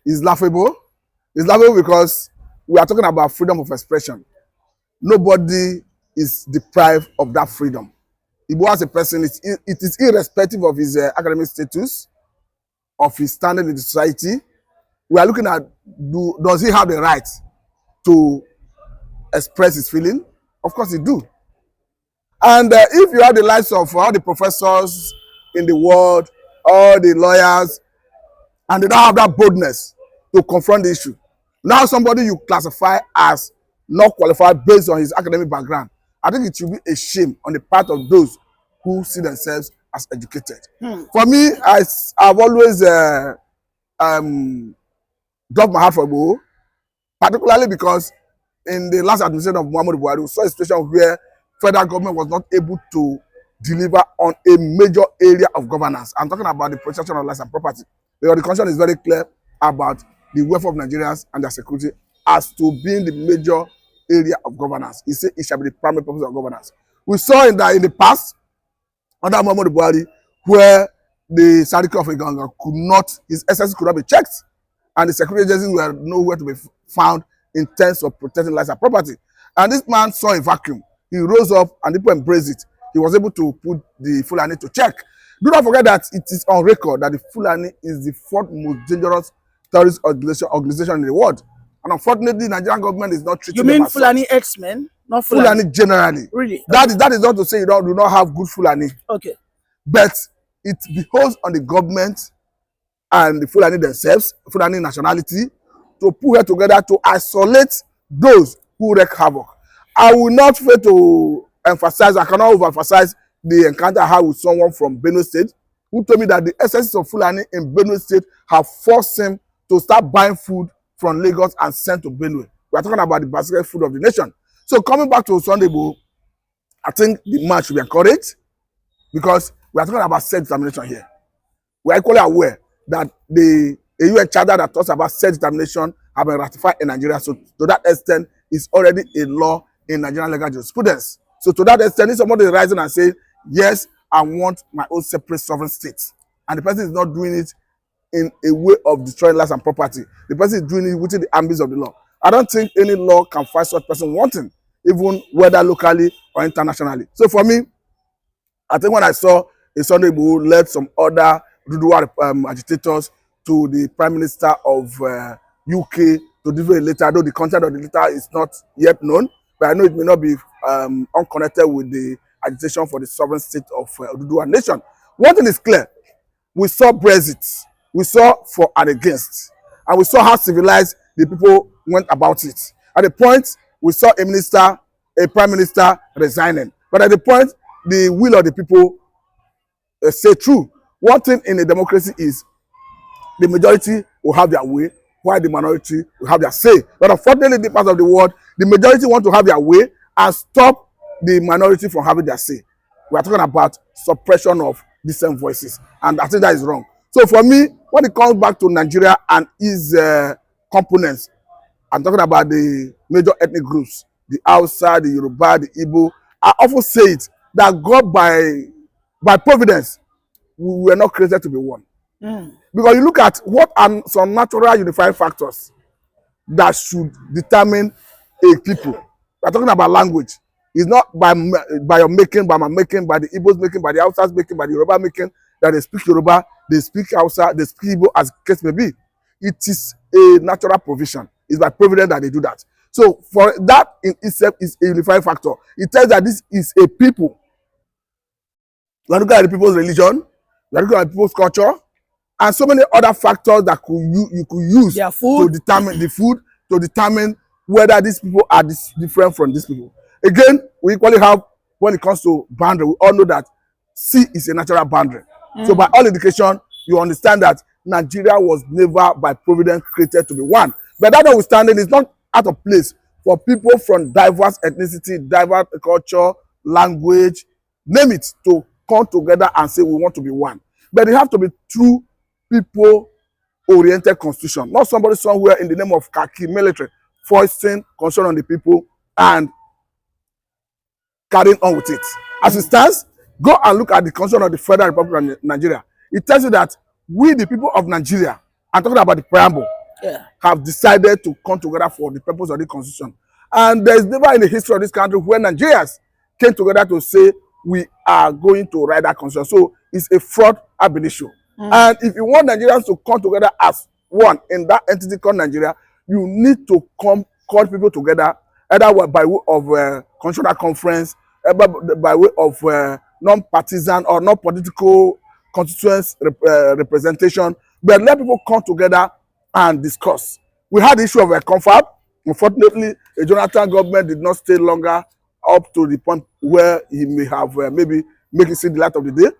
is laughable. It's laughable because we are talking about freedom of expression. Nobody is deprived of that freedom. Igbo as a person, it is irrespective of his academic status, of his standing in the society. We are looking at, does he have the right to express his feeling? Of course he do. And if you have the likes of all the professors in the world, all the lawyers, and they don't have that boldness to confront the issue, now somebody you classify as not qualified based on his academic background, I think it should be a shame on the part of those who see themselves as educated. For me, I've always dropped my heart for Igbo, particularly because in the last administration of Muhammadu Buhari, we saw a situation where federal government was not able to deliver on a major area of governance. I'm talking about the protection of lives and property. Because the constitution is very clear about the welfare of Nigerians and their security as to being the major area of governance. He said it shall be the primary purpose of governance. We saw in the past, under Muhammadu Buhari, where the Sariki of Iganga could not, his assets could not be checked, and the security agencies were nowhere to be found in terms of protecting lives and property. And this man saw a vacuum. He rose up and people embraced it. He was able to put the Fulani to check. Do not forget that it is on record that the Fulani is the fourth most dangerous terrorist organization in the world. And unfortunately, the Nigerian government is not treating them as such. You mean Fulani X-Men? Not Fulani? Fulani generally. Really? That is not to say you do not have good Fulani. Okay. But it behoves on the government and the Fulani themselves, Fulani nationality, to put it together to isolate those who wreak havoc. I will not fail to emphasize, I cannot overemphasize the encounter I had with someone from Benue State who told me that the SSs of Fulani in Benue State have forced him to start buying food from Lagos and sent to Benue. We are talking about the basic food of the nation. So coming back to Sunday Igboho, I think the man should be encouraged because we are talking about self-determination here. We are equally aware that the UN Charter that talks about self-determination have been ratified in Nigeria. So to that extent, it's already a law in Nigerian legal jurisprudence. So to that extent, if somebody is rising and saying, yes, I want my own separate sovereign state, and the person is not doing it in a way of destroying lives and property, the person is doing it within the ambits of the law. I don't think any law can find such person wanting, even whether locally or internationally. So for me, I think when I saw a Sunday Igboho led some other Duduwa agitators to the Prime Minister of UK to deliver a letter, though the content of the letter is not yet known, but I know it may not be unconnected with the agitation for the sovereign state of Duduwa nation. One thing is clear. We saw Brexit. We saw for and against. And we saw how civilized the people went about it. At the point, we saw a prime minister resigning. But at the point, the will of the people say true. One thing in a democracy is the majority will have their way, while the minority will have their say. But unfortunately, in the part of the world, the majority want to have their way and stop the minority from having their say. We are talking about suppression of dissent voices, and I think that is wrong. So for me, when it comes back to Nigeria and its components, I'm talking about the major ethnic groups, the Hausa, the Yoruba, the Igbo. I often say it that God by providence, we were not created to be one. Because you look at what are some natural unifying factors that should determine a people. We're talking about language. It's not by your making, by my making, by the Igbos making, by the Hausas making, by the Yoruba making, that they speak Yoruba, they speak Hausa, they speak Igbo, as the case may be. It is a natural provision. It's by providence that they do that. So for that in itself is a unifying factor. It tells that this is a people. You are looking at the people's religion, you are looking at people's culture, and so many other factors that you could use to determine the food, to determine whether these people are different from these people. Again, we equally have, when it comes to boundary, we all know that sea is a natural boundary. So by all indication, you understand that Nigeria was never by providence created to be one. But that notwithstanding, it's not out of place for people from diverse ethnicity, diverse culture, language, name it, to come together and say we want to be one. But it have to be true people-oriented constitution, not somebody somewhere in the name of khaki military foisting concern on the people and carrying on with it. As it stands, go and look at the constitution of the Federal Republic of Nigeria. It tells you that we, the people of Nigeria, I'm talking about the preamble, have decided to come together for the purpose of the constitution. And there's never in the history of this country where Nigerians came together to say we are going to write that constitution. So it's a fraud ab initio. And if you want Nigerians to come together as one in that entity called Nigeria, you need to call people together either by way of constitutional conference, by way of non-partisan or non-political constituents representation, but let people come together and discuss. We had the issue of a confab. Unfortunately, the Jonathan government did not stay longer up to the point where he may have maybe make it see the light of the day.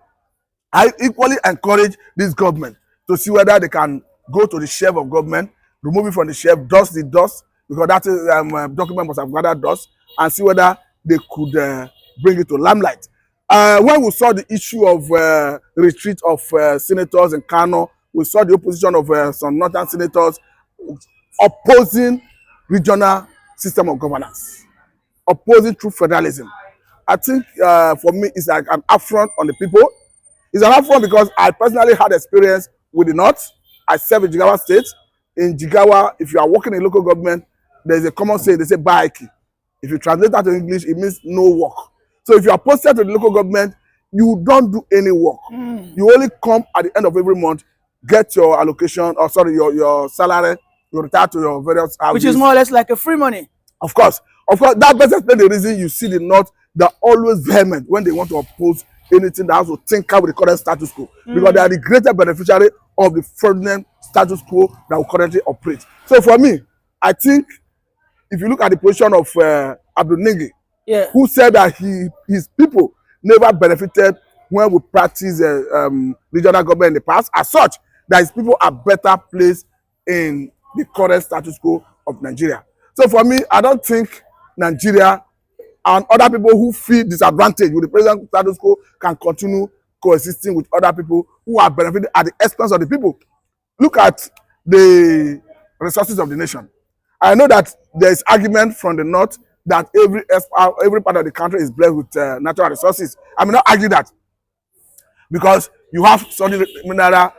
I equally encourage this government to see whether they can go to the shelf of government, remove it from the shelf, dust the dust, because that document must have gathered dust, and see whether they could bring it to limelight. When we saw the issue of retreat of senators in Kano, we saw the opposition of some northern senators opposing regional system of governance, opposing true federalism. I think for me, it's like an affront on the people. It's an affront because I personally had experience with the North. I served in Jigawa State. In Jigawa, if you are working in local government, there is a common saying, they say baiki. If you translate that to English, it means no work. So if you are posted to the local government, you don't do any work. You only come at the end of every month, get your allocation, or sorry, your salary, you retire to your various houses. Which is more or less like a free money. Of course, that best explain the reason you see the North, they're always vehement when they want to oppose anything that has to tinker with the current status quo, because they are the greater beneficiary of the fraudulent status quo that we currently operate. So for me, I think if you look at the position of Abdul Ningi, who said that his people never benefited when we practice regional government in the past, as such, that his people are better placed in the current status quo of Nigeria. So for me, I don't think Nigeria and other people who feel disadvantaged with the present status quo can continue coexisting with other people who are benefiting at the expense of the people. Look at the resources of the nation. I know that there is argument from the North that every part of the country is blessed with natural resources. I may not argue that, because you have solid mineral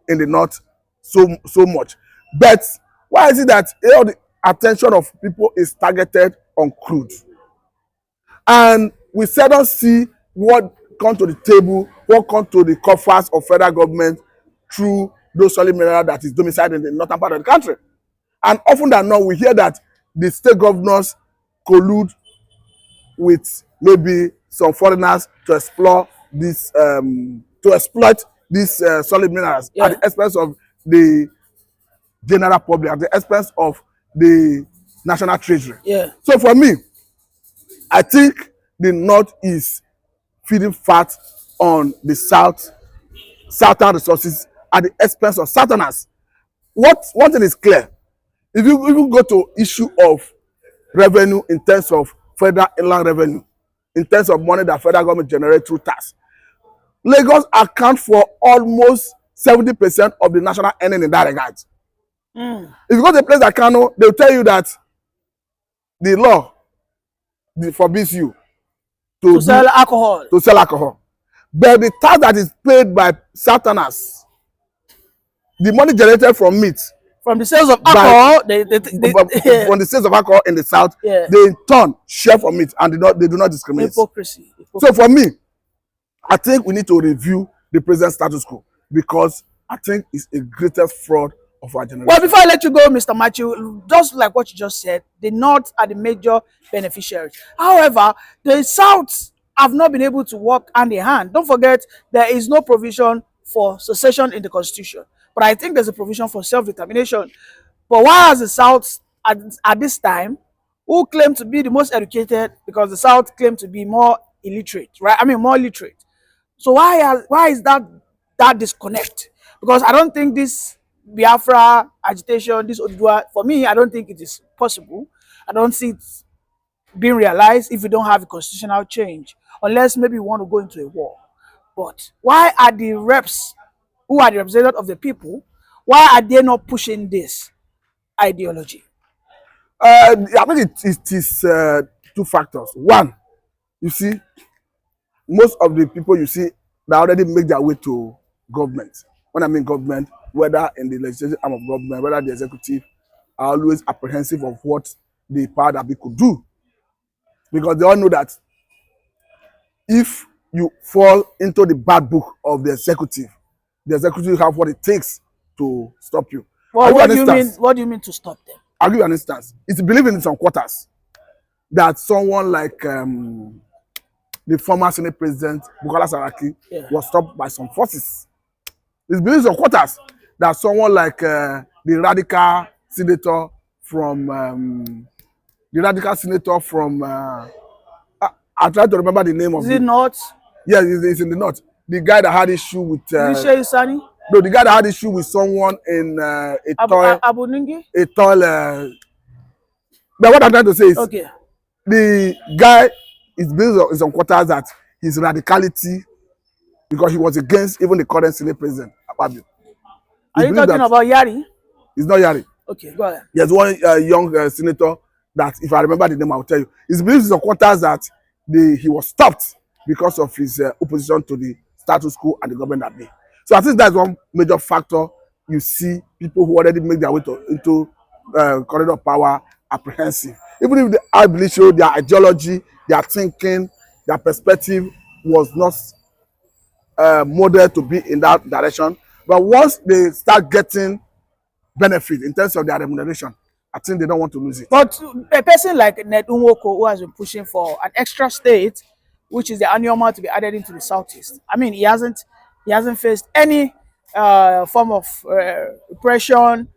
in the North so much. But why is it that all the attention of people is targeted on crude? And we seldom see what come to the table, what come to the coffers of federal government through those solid mineral that is domiciled in the northern part of the country. And often than not, we hear that the state governors collude with maybe some foreigners to explore this, to exploit these solid minerals at the expense of the general public, at the expense of the national treasury. So for me, I think the North is feeding fat on the southern resources at the expense of southerners. One thing is clear. If you even go to issue of revenue in terms of federal inland revenue, in terms of money that federal government generates through tax, Lagos account for almost 70% of the national earning in that regard. If you go to a place like Kano, they'll tell you that the law forbids you to sell alcohol. But the tax that is paid by southerners, the money generated from meat, from the sales of alcohol, from the sales of alcohol in the south, they in turn share from it, and they do not discriminate. Hypocrisy. So for me, I think we need to review the present status quo, because I think it's a greatest fraud of our generation. Well, before I let you go, Mr. Matthew, just like what you just said, the North are the major beneficiaries. However, the South have not been able to work hand in hand. Don't forget, there is no provision for secession in the Constitution. But I think there's a provision for self-determination. But why has the South, at this time, who claim to be the most educated, because the South claim to be more illiterate, right? I mean, more literate. So why is that disconnect? Because I don't think this Biafra agitation, this Odudua, for me, I don't think it is possible. I don't see it being realized if we don't have a constitutional change, unless maybe we want to go into a war. But why are the reps, who are the representatives of the people, why are they not pushing this ideology? I think it is two factors. One, you see, most of the people you see, they already make their way to government. When I mean government, whether in the legislative arm of government, whether the executive, are always apprehensive of what the power that be could do. Because they all know that if you fall into the bad book of the executive have what it takes to stop you. Well, what do you mean? What do you mean to stop them? I'll give you an instance. It's believed in some quarters that someone like the former Senate President Bukola Saraki was stopped by some forces. It's believed in some quarters that someone like the radical senator from I try to remember the name of it. Is it not? Yes, it's in the north. The guy that had issue with Sani? No, the guy that had issue with someone in a toy. But what I'm trying to say is, okay, the guy is based on some quarters that his radicality, because he was against even the current Senate President, Akpabio. Are you talking about Yari? It's not Yari. Okay, go ahead. There's one young senator that, if I remember the name, I'll tell you. It's believed in some quarters that he was stopped because of his opposition to the status quo and the government that be. So I think that's one major factor. You see people who already make their way into corridor of power apprehensive. Even if I believe so, their ideology, their thinking, their perspective was not modeled to be in that direction. But once they start getting benefit in terms of their remuneration, I think they don't want to lose it. But a person like Ned Nwoko, who has been pushing for an extra state, which is the annual to be added into the southeast, I mean, he hasn't faced any form of repression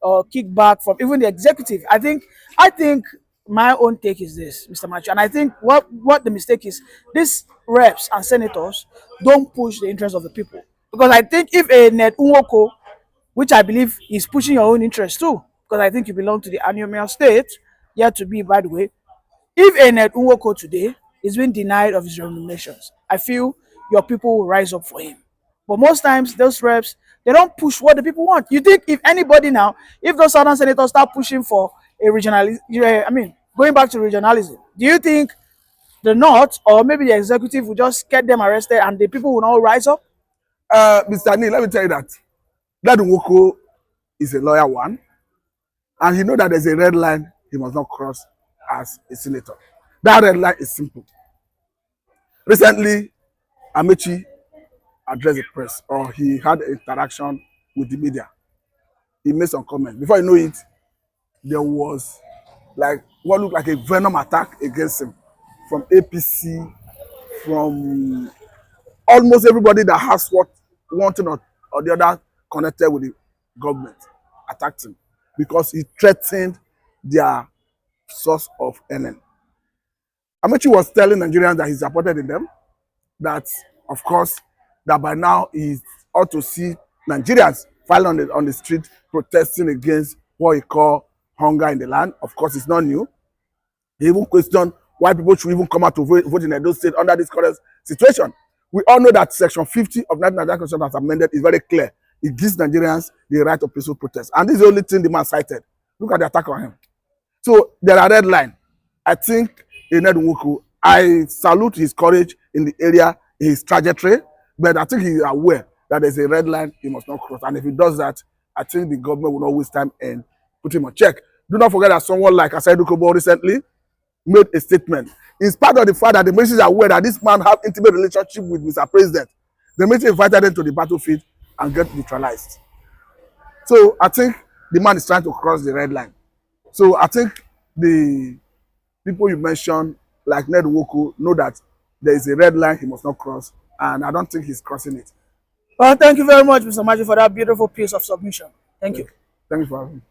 or kickback from even the executive. I think my own take is this, Mr. Machu, and I think what the mistake is, these reps and senators don't push the interests of the people. Because I think if a Ned Nwoko, which I believe is pushing your own interest too, because I think you belong to the annual state, yet to be, by the way, if a Ned Nwoko today is being denied of his remunerations, I feel your people will rise up for him. But most times, those reps, they don't push what the people want. You think if anybody now, if those southern senators start pushing for a regionalism, I mean, going back to regionalism, do you think the North or maybe the executive will just get them arrested and the people will not rise up? Mr. Neil, let me tell you that Nwoko is a lawyer one, and he knows that there's a red line he must not cross as a senator. That red line is simple. Recently, Amechi addressed the press, or he had an interaction with the media. He made some comments. Before you know it, there was like what looked like a venom attack against him from APC, from almost everybody that has one thing or the other connected with the government attacked him because he threatened their source of earning. Amechi was telling Nigerians that he's supported in them, that of course that by now he ought to see Nigerians filing on the street protesting against what he called hunger in the land. Of course, it's not new. He even questioned why people should even come out to vote in Edo State under this current situation. We all know that Section 50 of the Nigerian Constitution as amended is very clear. It gives Nigerians the right of peaceful protest. And this is the only thing the man cited. Look at the attack on him. So there are red lines. I think in Ned Nwoko, I salute his courage in the area, his trajectory, but I think he is aware that there's a red line he must not cross. And if he does that, I think the government will not waste time and put him on check. Do not forget that someone like Asaidu Kobo recently made a statement. In spite of the fact that the ministers are aware that this man have intimate relationship with Mr. President, the minister invited them to the battlefield and get neutralized. So I think the man is trying to cross the red line. So I think the people you mentioned, like Ned Nwoko, know that there is a red line he must not cross, and I don't think he's crossing it. Well, thank you very much, Mr. Maji, for that beautiful piece of submission. Thank you. Thank you for having me.